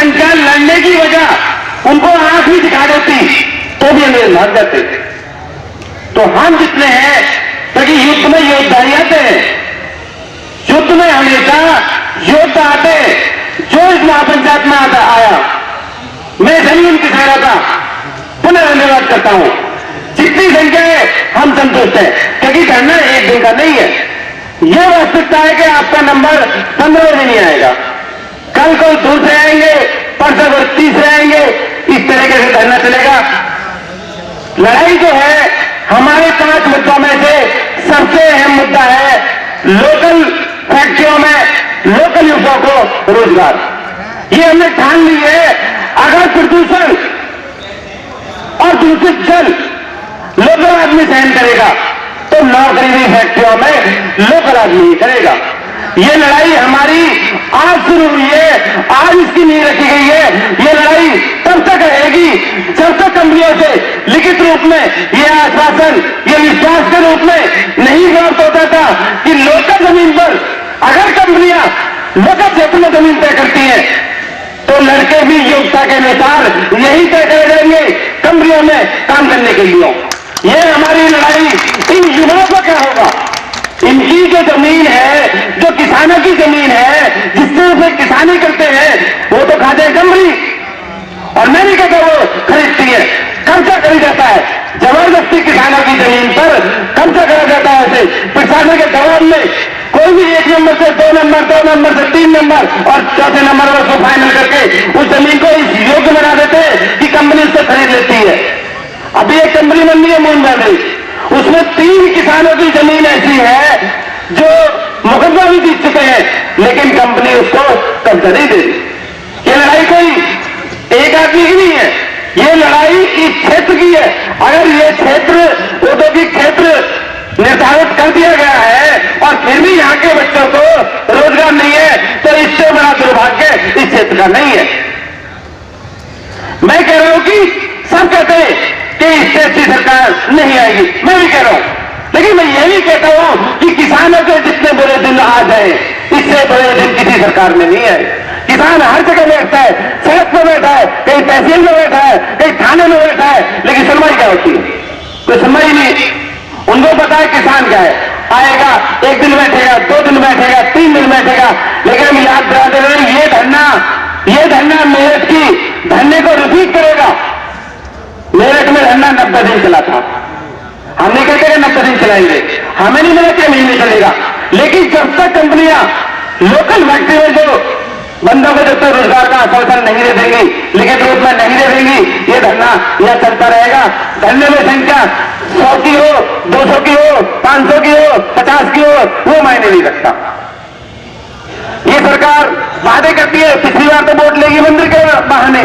संख्या लड़ने की वजह उनको आंख ही दिखा देती तो भी अंग्रेज भाग जाते। तो हम जितने हैं, क्योंकि युद्ध में योद्धा ही आते हैं, युद्ध में हमेशा योद्धा आते। जो इस महापंचायत में आया, मैं सभी उनकी सहायता पुनः धन्यवाद करता हूं। जितनी संख्या है हम संतुष्ट हैं, क्योंकि धरना एक दिन का नहीं है। यह वास्तविकता है कि आपका नंबर 15 दिन नहीं आएगा, कल कोई दूसरे आएंगे, परसों कोई तीसरे आएंगे, इस तरीके से धरना चलेगा। लड़ाई जो है हमारे 5 मुद्दों में से सबसे अहम मुद्दा है लोकल फैक्ट्रियों में लोकल युवाओं को रोजगार। ये हमने ठान ली है, अगर प्रदूषण और दूषित जल लोकल आदमी सहन करेगा तो नौकरी भी फैक्ट्रियों में लोकल आदमी करेगा। ये लड़ाई हमारी आज शुरू हुई है, आज इसकी नींव रखी गई है। ये लड़ाई तब तक रहेगी जब तक कंपनियों से लिखित रूप में ये आश्वासन, ये विश्वास के रूप में नहीं प्राप्त होता था कि लोकल जमीन पर अगर कंपनियां लोकल क्षेत्र में जमीन तय करती हैं तो लड़के भी योग्यता के अनुसार यही तय करे जाएंगे कंपनियों में काम करने के लिए। ये हमारी लड़ाई इन युवाओं का क्या होगा? इनकी जो जमीन है, जो किसानों की जमीन है, जिससे वे किसानी करते हैं, वो तो खाते हैं कंपनी। और मैं नहीं कहता वो खरीदती है, कब्जा करी जाता है जबरदस्ती किसानों की जमीन पर कब्जा करा जाता है। ऐसे पिछाने के दबाव में कोई भी 1 नंबर से 2 नंबर, 2 नंबर से 3 नंबर और चौथे नंबर पर उसको फाइनल करके उस जमीन को इस योग्य बना देते हैं कि कंपनी उससे खरीद लेती है। अभी एक कंपनी बन रही है मून वैली, उसमें 3 किसानों की जमीन ऐसी है जो मुकदमा भी जीत चुके हैं, लेकिन कंपनी उसको कब्जा नहीं दे रही। ये लड़ाई कोई एक आदमी की नहीं है, ये लड़ाई इस क्षेत्र की है। अगर ये क्षेत्र औद्योगिक क्षेत्र निर्धारित कर दिया गया है और फिर भी यहाँ के बच्चों को रोजगार नहीं है, तो इससे बड़ा दुर्भाग्य इस क्षेत्र का नहीं है। मैं कह रहा हूं कि सब कहते हैं कि इससे अच्छी सरकार नहीं आएगी, मैं भी कह रहा हूं, लेकिन मैं ये भी कहता हूं कि किसानों के जितने बुरे दिन आ जाए, इससे बड़े दिन किसी सरकार में नहीं आए। किसान हर जगह बैठता है, सड़क पर बैठा है, कहीं तहसील में बैठा है, कहीं थाने में बैठा है, लेकिन सुनवाई क्या होती है? कोई सुनवाई नहीं। उनको पता है किसान क्या है, आएगा 1 दिन बैठेगा, 2 दिन बैठेगा, 3 दिन बैठेगा, लेकिन हम याद दिलाते रहे ये धरना मेरठ की धरने को रिपीट करेगा। मेरठ में धरना 90 दिन चला था, हम नहीं कहते कि 90 दिन चलाएंगे, हमें नहीं मिला कि महीने चलेगा, लेकिन जब तक कंपनियां लोकल फैक्ट्री में जो बंदों को जब तक रोजगार का आश्वासन नहीं दे देंगी, लिखित रूप में नहीं दे देंगी, ये धरना यह चलता रहेगा। धरने में संख्या 100 की हो, 200 की हो, 500 की हो, 50 की हो, वो मायने नहीं रखता। ये सरकार वादे करती है, पिछली बार तो वोट लेगी मंदिर के बहाने,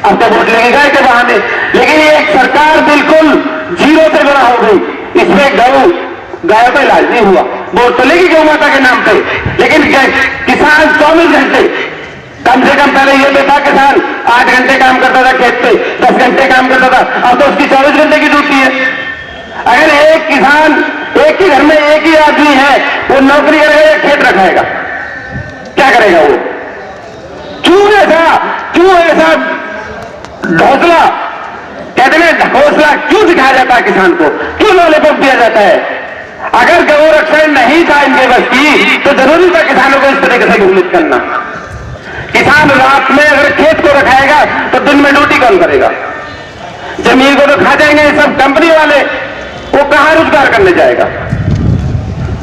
अब तो वोट लेगी गाय के बहाने, लेकिन ये एक सरकार बिल्कुल जीरो से बना हो गई। इसमें गायों का इलाज नहीं हुआ, वोट तो लेगी गौ माता के नाम पे, लेकिन किसान 24 घंटे, कम से कम पहले ये देखा किसान 8 घंटे काम करता था खेत पे, 10 घंटे काम करता था, अब तो उसकी 24 घंटे की ड्यूटी है। अगर एक किसान, एक ही घर में एक ही आदमी है, वो नौकरी करेगा, खेत रखाएगा, क्या करेगा वो? क्यों ऐसा ढोसला, कहते हैं ढकोसला क्यों दिखाया जाता है किसान को, क्यों लॉलीपॉप दिया जाता है? अगर गौ रक्षण नहीं था इनके बस की, तो जरूरी था किसानों को इस तरीके से घूमित करना। किसान रात में अगर खेत को रखाएगा तो दिन में ड्यूटी कौन करेगा? जमीन को तो खा जाएंगे सब कंपनी वाले, वो कहां रोजगार करने जाएगा?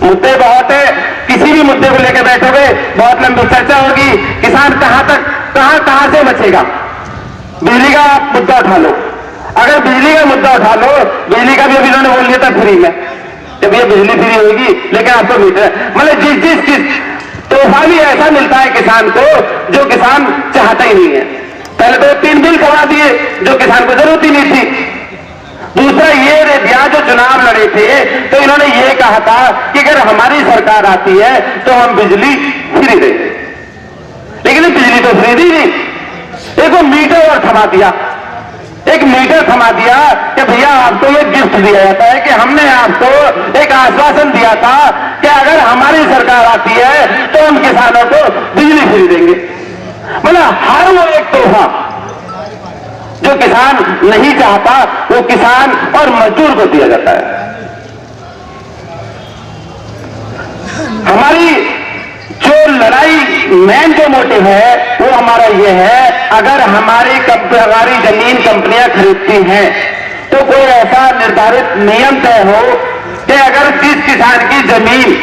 मुद्दे बहुत है, किसी भी मुद्दे को लेकर बैठोगे बहुत लंबी चर्चा होगी। किसान कहां से बचेगा? बिजली का मुद्दा उठा लो, अगर बिजली का मुद्दा उठा लो, बिजली का भी अभी उन्होंने बोल दिया था फ्री में, जब ये बिजली फ्री होगी, लेकिन आपको मीटर मतलब जिस तोहफा भी ऐसा मिलता है किसान को जो किसान चाहता ही नहीं है। पहले तो 3 बिल करवा दिए जो किसान को जरूरत ही नहीं थी। दूसरा ये दे दिया, जो चुनाव लड़े थे तो इन्होंने ये कहा था कि अगर हमारी सरकार आती है तो हम बिजली फ्री देंगे, लेकिन बिजली तो फ्री दी नहीं, एक मीटर और थमा दिया, एक मीटर थमा दिया कि भैया आपको ये गिफ्ट दिया जाता है कि हमने आपको एक आश्वासन दिया था कि अगर हमारी सरकार आती है तो हम किसानों को बिजली फ्री देंगे। मतलब हर वो एक तोहफा जो किसान नहीं चाहता वो किसान और मजदूर को दिया जाता है। हमारी जो लड़ाई मेन जो मोटिव है वो हमारा ये है, अगर हमारी जमीन कंपनियां खरीदती हैं तो कोई ऐसा निर्धारित नियम तय हो कि अगर जिस किसान की जमीन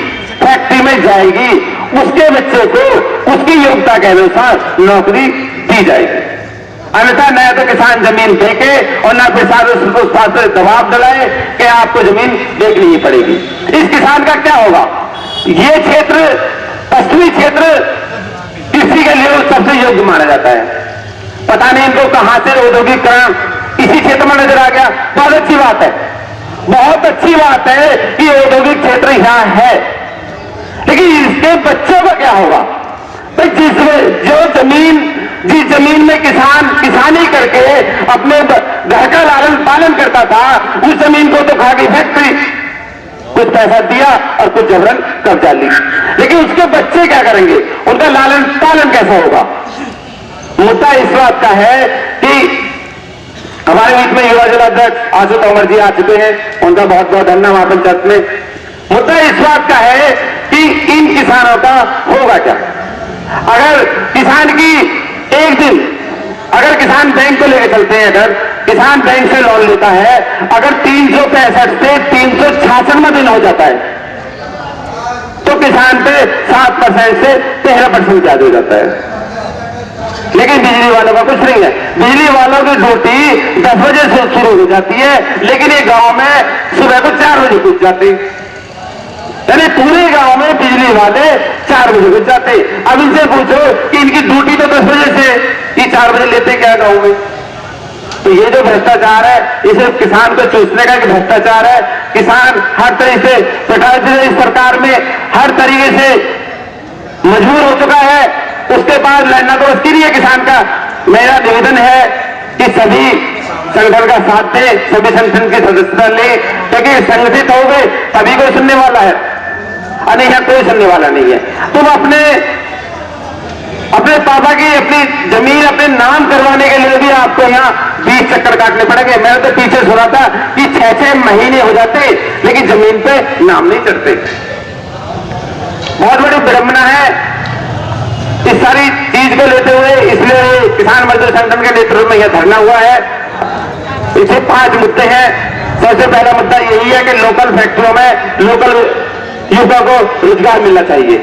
फैक्ट्री में जाएगी उसके बच्चे को उसकी योग्यता के अनुसार नौकरी दी जाएगी। अन्यथा न तो किसान जमीन फेंके और न फिर साथ दबाव दिलाए कि आपको जमीन बेचनी ही पड़ेगी। इस किसान का क्या होगा? ये क्षेत्र पश्चिमी क्षेत्र कृषि के लिए सबसे योग्य माना जाता है। पता नहीं इनको कहां से औद्योगिकरण इसी क्षेत्र में नजर आ गया। बहुत अच्छी बात है, बहुत अच्छी बात है कि औद्योगिक क्षेत्र यहां है, लेकिन इसके बच्चों का क्या होगा? भाई जिस जमीन में किसान किसानी करके अपने घर का लालन पालन करता था, उस जमीन को तो खा गई फैक्ट्री, कुछ पैसा दिया और कुछ जबरन कब्जा ली। लेकिन उसके बच्चे क्या करेंगे? उनका लालन पालन कैसा होगा? मुद्दा इस बात का है कि हमारे बीच में युवा जिला अध्यक्ष आशु तोमर जी आ चुके हैं, उनका बहुत बहुत धन्यवाद पंचायत में। मुद्दा इस बात का है कि इन किसानों का होगा क्या? अगर किसान की एक दिन अगर किसान बैंक को लेकर चलते हैं, अगर किसान बैंक से लोन लेता है, अगर 365 से 366 दिन हो जाता है तो किसान पे 7% से 13% ज्यादा हो जाता है। लेकिन बिजली वालों का कुछ नहीं है। बिजली वालों की ड्यूटी 10 बजे से शुरू हो जाती है, लेकिन ये गांव में सुबह को 4 बजे पहुंच जाते, यानी पूरे गांव में बिजली वाले 4 बजे पहुंच जाते। अब इनसे पूछो कि इनकी ड्यूटी तो 10 बजे से, ये 4 बजे लेते क्या गांव में? तो ये जो भ्रष्टाचार है, इसे किसान को चूसने का भ्रष्टाचार है। किसान हर तरीके से इस सरकार में हर तरीके से मजबूर हो चुका है। उसके बाद लड़ना तो उसके लिए किसान का मेरा निवेदन है कि सभी संगठन का साथ दे, सभी संगठन की सदस्यता ले, क्योंकि संगठित हो गए तभी कोई सुनने वाला है, और नहीं है कोई सुनने वाला नहीं है। तुम अपने पापा की अपनी जमीन अपने नाम करवाने के लिए भी आपको यहाँ 20 चक्कर काटने पड़ेंगे। मैंने तो पीछे सुना था कि 6-6 महीने हो जाते लेकिन जमीन पे नाम नहीं चढ़ते। बहुत बड़ी विडंबना है इस सारी चीज को लेते हुए, इसलिए किसान मजदूर संगठन के नेतृत्व में यह धरना हुआ है। इसे 5 मुद्दे हैं। सबसे पहला मुद्दा यही है कि लोकल फैक्ट्रियों में लोकल युवकों को रोजगार मिलना चाहिए।